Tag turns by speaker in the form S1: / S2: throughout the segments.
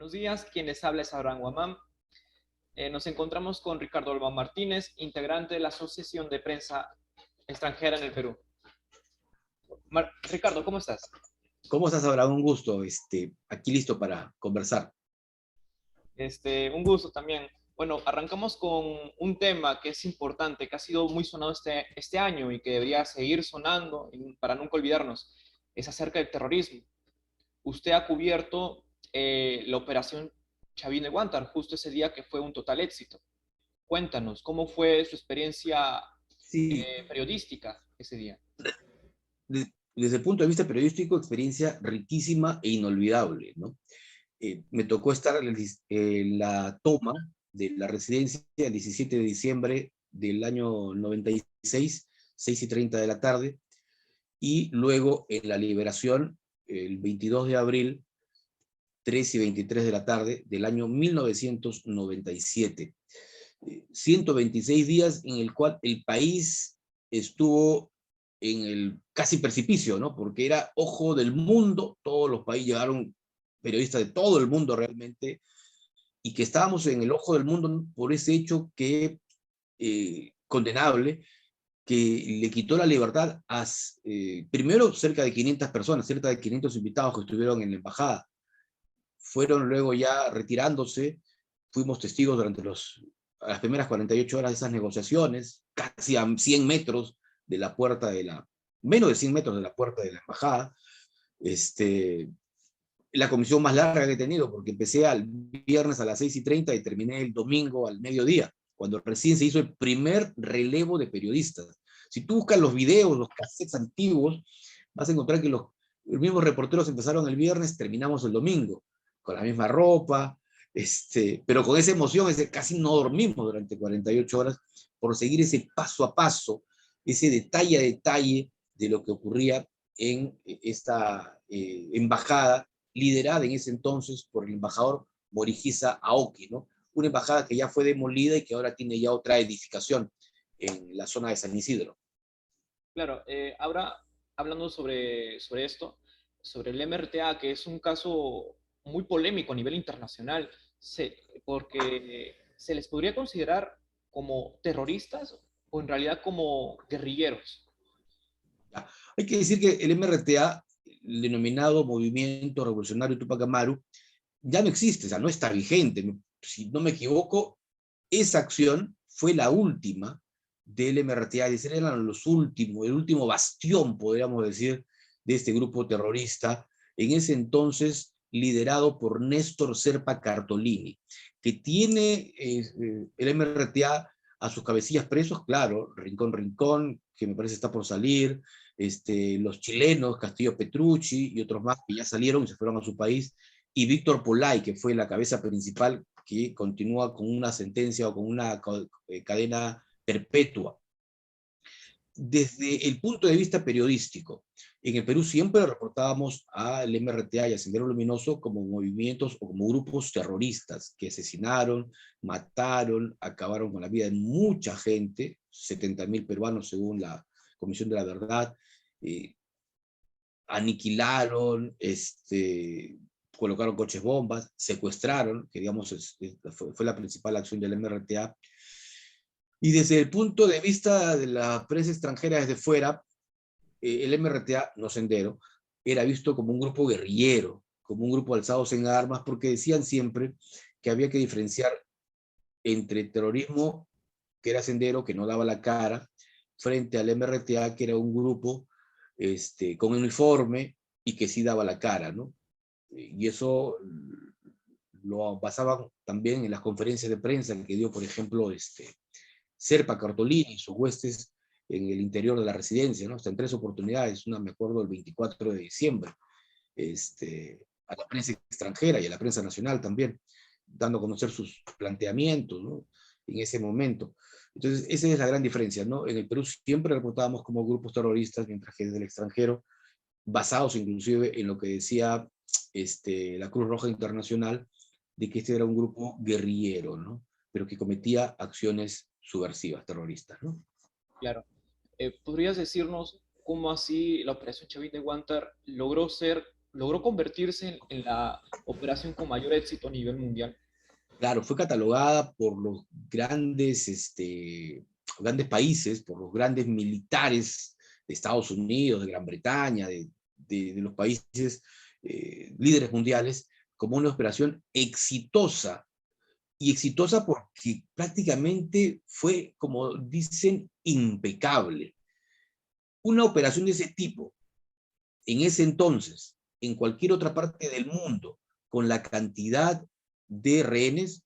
S1: Buenos días, quien les habla es Abraham Guamán. Nos encontramos con Ricardo Alba Martínez, integrante de la Asociación de Prensa Extranjera en el Perú. Ricardo, ¿cómo estás?
S2: ¿Cómo estás, Abraham? Un gusto, aquí listo para conversar.
S1: Un gusto también. Bueno, arrancamos con un tema que es importante, que ha sido muy sonado este año y que debería seguir sonando para nunca olvidarnos. Es acerca del terrorismo. Usted ha cubierto la operación Chavín de Guantar, justo ese día que fue un total éxito. Cuéntanos, ¿cómo fue su experiencia
S2: Sí,
S1: periodística ese día?
S2: desde el punto de vista periodístico, experiencia riquísima e inolvidable, ¿no? Me tocó estar en la toma de la residencia el 17 de diciembre del año 96, 6:30 de la tarde, y luego en la liberación el 22 de abril, 3:23 de la tarde del año 1997. 126 días en el cual el país estuvo en el casi precipicio, ¿no? Porque era ojo del mundo, todos los países llegaron periodistas de todo el mundo realmente, y que estábamos en el ojo del mundo por ese hecho que condenable, que le quitó la libertad a primero cerca de 500 personas, cerca de 500 invitados que estuvieron en la embajada. Fueron luego ya retirándose, fuimos testigos durante las primeras 48 horas de esas negociaciones, casi a 100 metros de la puerta menos de 100 metros de la puerta de la embajada. La comisión más larga que he tenido, porque empecé el viernes a las 6:30 y terminé el domingo al mediodía, cuando recién se hizo el primer relevo de periodistas. Si tú buscas los videos, los cassettes antiguos, vas a encontrar que los mismos reporteros empezaron el viernes, terminamos el domingo, con la misma ropa, pero con esa emoción, casi no dormimos durante 48 horas por seguir ese paso a paso, ese detalle a detalle de lo que ocurría en esta embajada, liderada en ese entonces por el embajador Morihisa Aoki, ¿no? Una embajada que ya fue demolida y que ahora tiene ya otra edificación en la zona de San Isidro.
S1: Claro, ahora hablando sobre esto, sobre el MRTA, que es un caso muy polémico a nivel internacional, porque se les podría considerar como terroristas o en realidad como guerrilleros.
S2: Ya. Hay que decir que el MRTA, el denominado Movimiento Revolucionario Tupac Amaru, ya no existe, o sea, no está vigente. Si no me equivoco, esa acción fue la última del MRTA, es decir, eran los últimos, el último bastión, podríamos decir, de este grupo terrorista, en ese entonces liderado por Néstor Serpa Cartolini, que tiene el MRTA a sus cabecillas presos, claro, Rincón Rincón, que me parece está por salir, los chilenos, Castillo Petrucci y otros más que ya salieron y se fueron a su país, y Víctor Polay, que fue la cabeza principal, que continúa con una sentencia o con una cadena perpetua. Desde el punto de vista periodístico, en el Perú siempre reportábamos al MRTA y a Sendero Luminoso como movimientos o como grupos terroristas que asesinaron, mataron, acabaron con la vida de mucha gente, 70.000 peruanos según la Comisión de la Verdad, aniquilaron, colocaron coches bombas, secuestraron, que digamos fue la principal acción del MRTA. Y desde el punto de vista de la prensa extranjera desde fuera, el MRTA, no Sendero, era visto como un grupo guerrillero, como un grupo alzados en armas, porque decían siempre que había que diferenciar entre terrorismo, que era Sendero, que no daba la cara, frente al MRTA, que era un grupo con uniforme y que sí daba la cara, ¿no? Y eso lo basaban también en las conferencias de prensa que dio, por ejemplo, Serpa Cartolini y sus huestes en el interior de la residencia, ¿no? Hasta en 3 oportunidades, una me acuerdo el 24 de diciembre, a la prensa extranjera y a la prensa nacional también, dando a conocer sus planteamientos, ¿no? En ese momento. Entonces, esa es la gran diferencia, ¿no? En el Perú siempre reportábamos como grupos terroristas, mientras que desde el extranjero, basados inclusive en lo que decía la Cruz Roja Internacional, de que este era un grupo guerrillero, ¿no? Pero que cometía acciones subversivas, terroristas, ¿no?
S1: Claro. ¿Podrías decirnos cómo así la Operación Chavín de Guantar logró ser logró convertirse en la operación con mayor éxito a nivel mundial.
S2: Claro, fue catalogada por los grandes países, por los grandes militares de Estados Unidos, de Gran Bretaña, de los países líderes mundiales, como una operación exitosa. Y exitosa porque prácticamente fue, como dicen, impecable. Una operación de ese tipo, en ese entonces, en cualquier otra parte del mundo, con la cantidad de rehenes,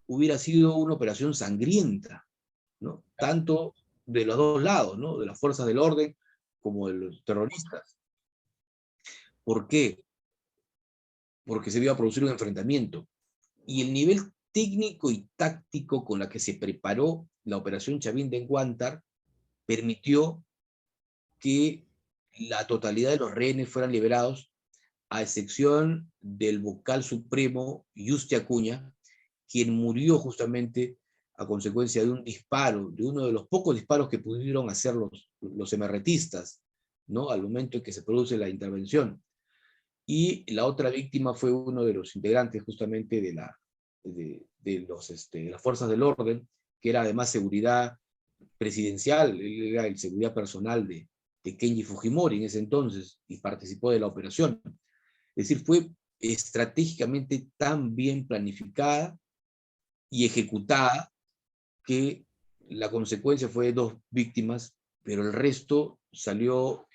S2: hubiera sido una operación sangrienta, ¿no? Tanto de los dos lados, ¿no? De las fuerzas del orden como de los terroristas. ¿Por qué? Porque se iba a producir un enfrentamiento. Y el nivel técnico y táctico con la que se preparó la operación Chavín de Enguántar permitió que la totalidad de los rehenes fueran liberados, a excepción del vocal supremo Yuste Acuña, quien murió justamente a consecuencia de un disparo, de uno de los pocos disparos que pudieron hacer los emerretistas, ¿no? Al momento en que se produce la intervención. Y la otra víctima fue uno de los integrantes justamente de las fuerzas del orden, que era además seguridad presidencial, él era el seguridad personal de Kenji Fujimori en ese entonces, y participó de la operación. Es decir, fue estratégicamente tan bien planificada y ejecutada que la consecuencia fue dos víctimas, pero el resto salió,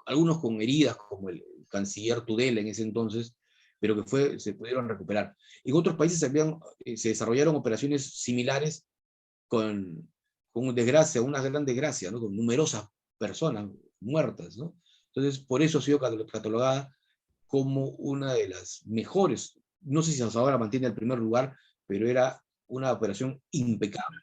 S2: algunos con heridas, como el canciller Tudela en ese entonces, pero que se pudieron recuperar. En otros países se desarrollaron operaciones similares con desgracia, una gran desgracia, ¿no? Con numerosas personas muertas, ¿no? Entonces, por eso ha sido catalogada como una de las mejores. No sé si hasta ahora mantiene el primer lugar, pero era una operación impecable.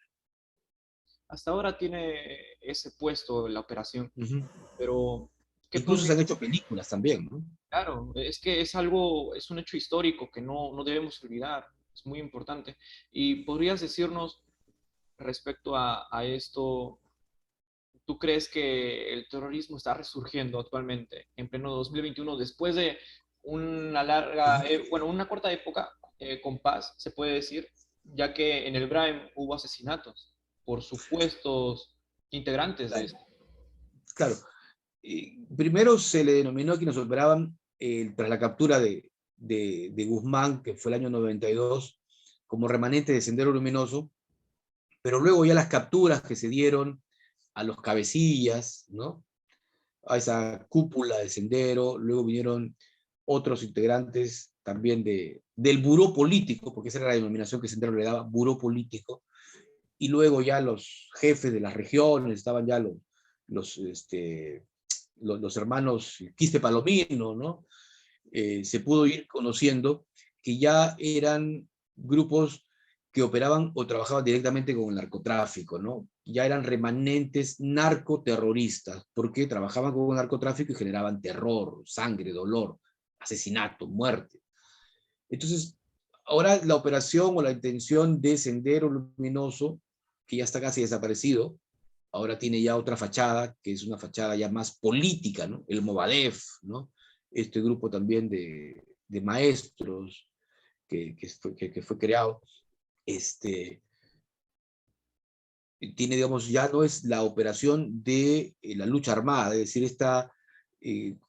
S1: Hasta ahora tiene ese puesto la operación,
S2: Uh -huh.
S1: pero ¿qué
S2: Incluso se
S1: podría?
S2: han hecho películas también, ¿no?
S1: Claro, es que es algo, es un hecho histórico que no debemos olvidar, es muy importante. ¿Y podrías decirnos respecto a esto, tú crees que el terrorismo está resurgiendo actualmente, en pleno 2021, después de una larga, bueno, una corta época con paz, se puede decir, ya que en el Brain hubo asesinatos por supuestos integrantes de
S2: Claro.
S1: esto?
S2: Claro. Primero se le denominó a quienes operaban tras la captura de Guzmán, que fue el año 92, como remanente de Sendero Luminoso, pero luego ya las capturas que se dieron a los cabecillas, ¿no? A esa cúpula de Sendero, luego vinieron otros integrantes también del buró político, porque esa era la denominación que Sendero le daba, buró político, y luego ya los jefes de las regiones, estaban ya los, este, los hermanos Quispe Palomino, ¿no? Se pudo ir conociendo que ya eran grupos que operaban o trabajaban directamente con el narcotráfico, ¿no? Ya eran remanentes narcoterroristas, porque trabajaban con el narcotráfico y generaban terror, sangre, dolor, asesinato, muerte. Entonces, ahora la operación o la intención de Sendero Luminoso, que ya está casi desaparecido, ahora tiene ya otra fachada, que es una fachada ya más política, ¿no? El Movadef, ¿no? Este grupo también de maestros que fue creado, tiene, digamos, ya no es la operación de la lucha armada, es decir, esta,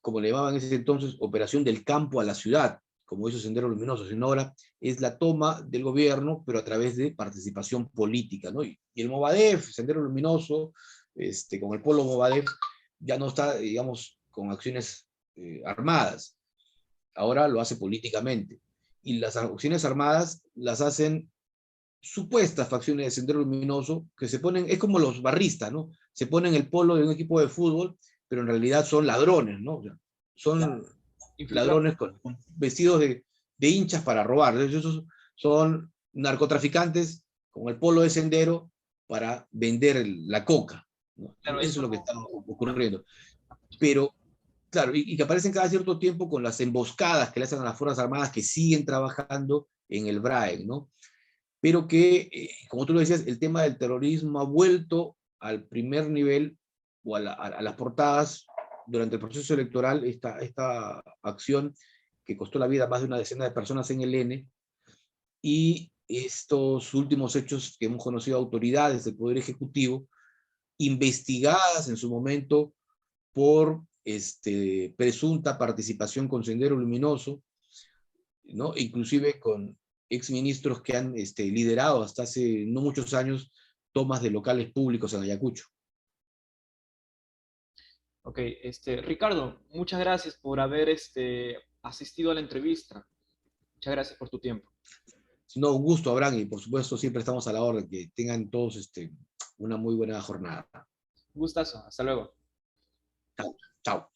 S2: como le llamaban en ese entonces, operación del campo a la ciudad, como hizo Sendero Luminoso, sino ahora es la toma del gobierno, pero a través de participación política, ¿no? Y el Movadef, Sendero Luminoso, con el polo Movadef, ya no está, digamos, con acciones armadas, ahora lo hace políticamente. Y las acciones armadas las hacen supuestas facciones de Sendero Luminoso que se ponen, es como los barristas, ¿no? Se ponen el polo de un equipo de fútbol, pero en realidad son ladrones, ¿no? O sea, son
S1: Infiltrado.
S2: ladrones con vestidos de hinchas para robar. Esos son narcotraficantes con el polo de Sendero para vender la coca, ¿no?
S1: Claro,
S2: Eso
S1: es
S2: es lo que
S1: como
S2: está ocurriendo. Pero, claro, y que aparecen cada cierto tiempo con las emboscadas que le hacen a las Fuerzas Armadas que siguen trabajando en el BRAE, ¿no? Pero que, como tú lo decías, el tema del terrorismo ha vuelto al primer nivel o a las portadas durante el proceso electoral esta acción que costó la vida a más de una decena de personas en el N, y estos últimos hechos que hemos conocido autoridades del Poder Ejecutivo, investigadas en su momento por presunta participación con Sendero Luminoso, ¿no? Inclusive con exministros que han liderado hasta hace no muchos años tomas de locales públicos en Ayacucho.
S1: Ok, Ricardo, muchas gracias por haber asistido a la entrevista. Muchas gracias por tu tiempo.
S2: No, un gusto, Abraham, y por supuesto siempre estamos a la orden, que tengan todos una muy buena jornada.
S1: Un gustazo, hasta luego.
S2: Chao. Chao.